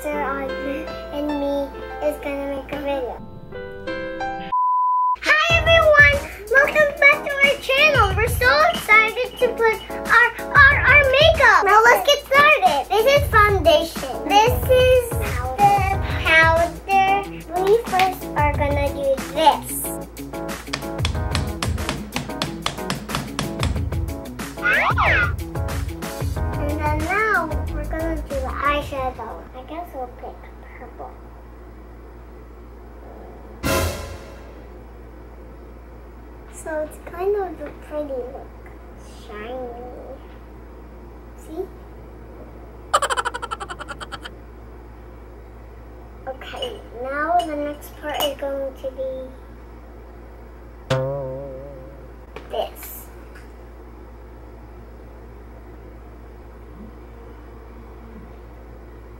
sister Audrey and me is gonna make a video. Hi everyone! Welcome back to our channel. We're so excited to put our makeup. Now let's get started. This is foundation. This is the powder. We first are gonna do this. And then now we're gonna do the eyeshadow. I guess we'll pick purple. So it's kind of a pretty look. Shiny. See? Okay, now the next part is going to be this.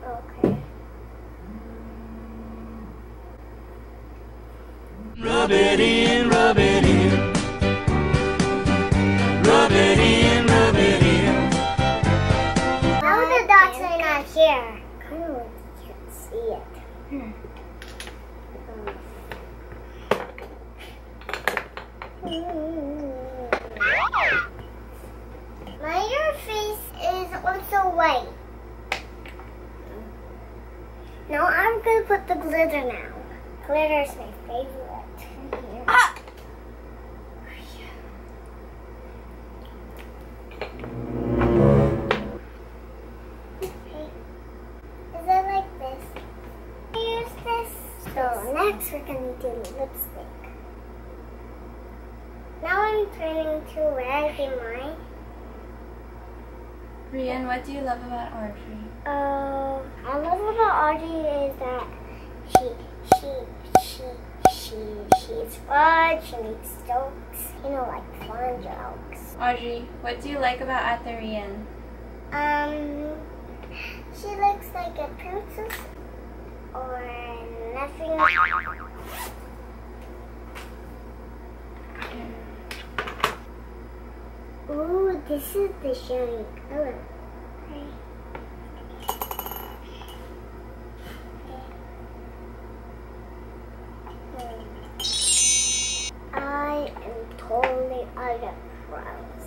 Okay. Rub it in, rub it in. Rub it in, rub it in. Now the dots are not here. Kind of like you can't see it. Your face is also white. Now I'm gonna put the glitter now. Glitter is my favorite. Ah! Okay. Is it like this? Use this. So next we're gonna do lipstick. Now I'm turning to red in mine. Rhian, what do you love about Audrey? I love about Audrey is that she's fun, she makes jokes, you know, like fun jokes. Audrey, what do you like about Ate Rhian? She looks like a princess or nothing. Ooh, this is the shiny color. Okay. I am totally out of brows.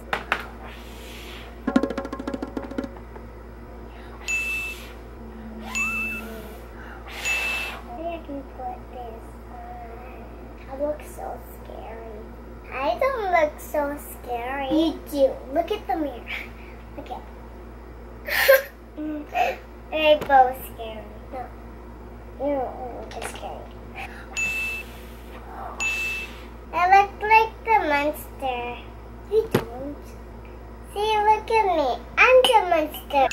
Maybe I can put this on. I look so scary. I don't look so scary. You do. Look at the mirror. Look at it. They're both scary. No. You don't look scary. I look like the monster. You don't. See, look at me. I'm the monster.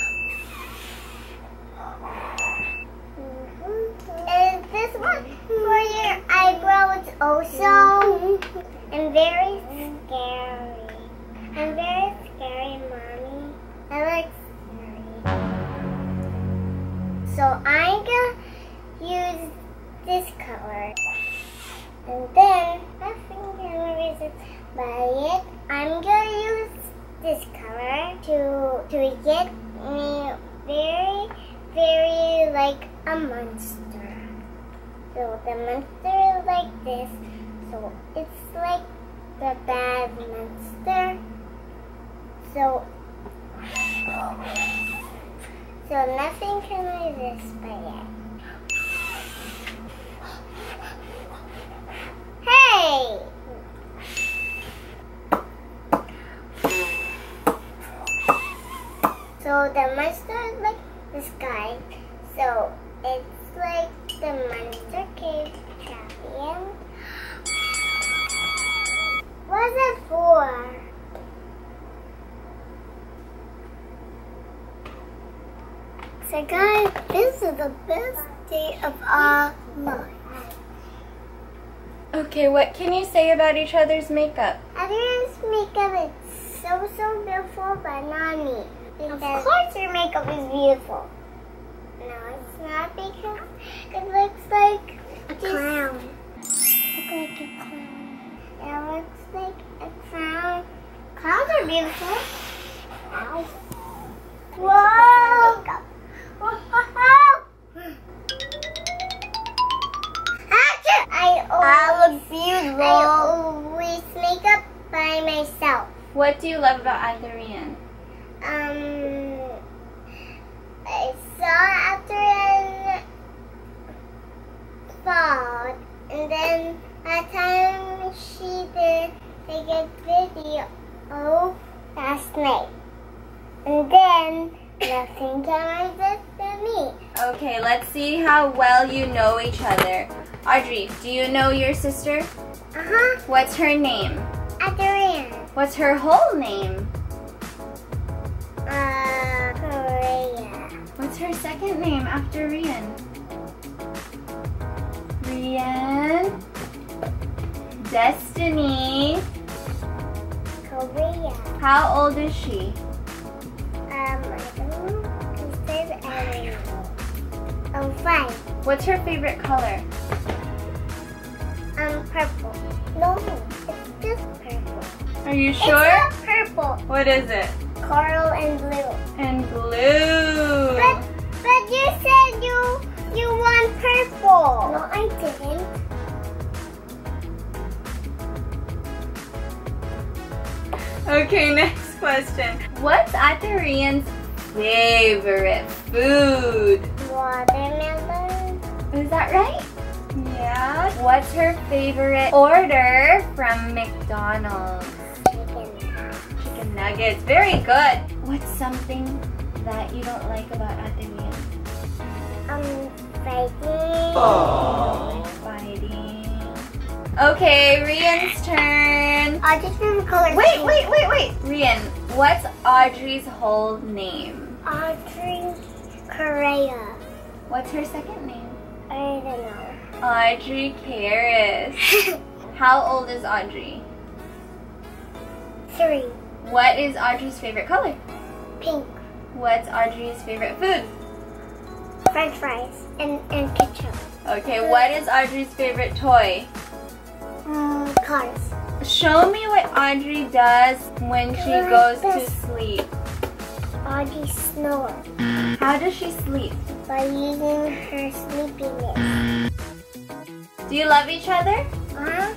Is this one for your eyebrows also? I'm very scary. I'm very scary, Mommy. I like scary. So I'm gonna use this color. And then, nothing gonna reason by it. I'm gonna use this color to get me very like a monster. So the monster is like this. So it's like the bad monster. So nothing can resist by it. Hey! So the monster is like this guy. So it's like the monster cave champion. What's it for? So guys, this is the best day of our life. Okay, what can you say about each other's makeup? Everyone's makeup is so beautiful, but not me. Of course your makeup is beautiful. No, it's not because it looks like a clown. It looks like a clown. It looks like a clown. Clowns are beautiful. Ow. Whoa! Whoa! What do you love about Aunt Rhian? I saw Adrian fall, and then that time she did take a video last night, and then nothing can resist me. Okay, let's see how well you know each other. Audrey, do you know your sister? Uh-huh. What's her name? Adrian. What's her whole name? Korea. What's her second name after Rhian? Rhian. Destiny. Korea. How old is she? I don't know. It says Adrian. Oh, 5. What's her favorite color? Purple. No, it's just purple. Are you It's sure? not purple. What is it? Coral and blue. And blue. But you said you want purple. No, I didn't. Okay, next question. What's Aunt Rhian's favorite food? Watermelon. Is that right? Yeah. What's her favorite order from McDonald's? Chicken nuggets. Very good. What's something that you don't like about Aunt Rhian? Fighting. Fighting. Okay, Rhian's turn. Audrey's favorite color. Wait. Rhian, what's Audrey's whole name? Audrey Correa. What's her second name? I don't know. Audrey Karis. How old is Audrey? 3. What is Audrey's favorite color? Pink. What's Audrey's favorite food? French fries and ketchup. Okay, what is Audrey's favorite toy? Cars. Show me what Audrey does when she goes to sleep. Audrey snores How does she sleep? by using her sleepiness. Do you love each other? Huh?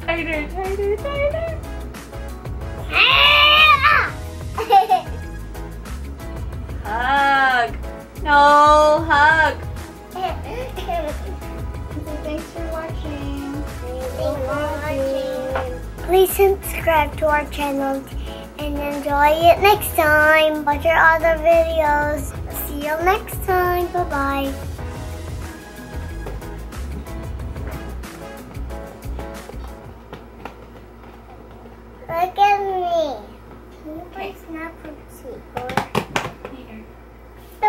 Tighter. Hug. No, hug. Thanks for watching. Please subscribe to our channel and enjoy it next time. Watch our other videos. See you next time. Bye-bye. Look at me. Can you please snap from the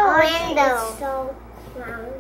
window? So round.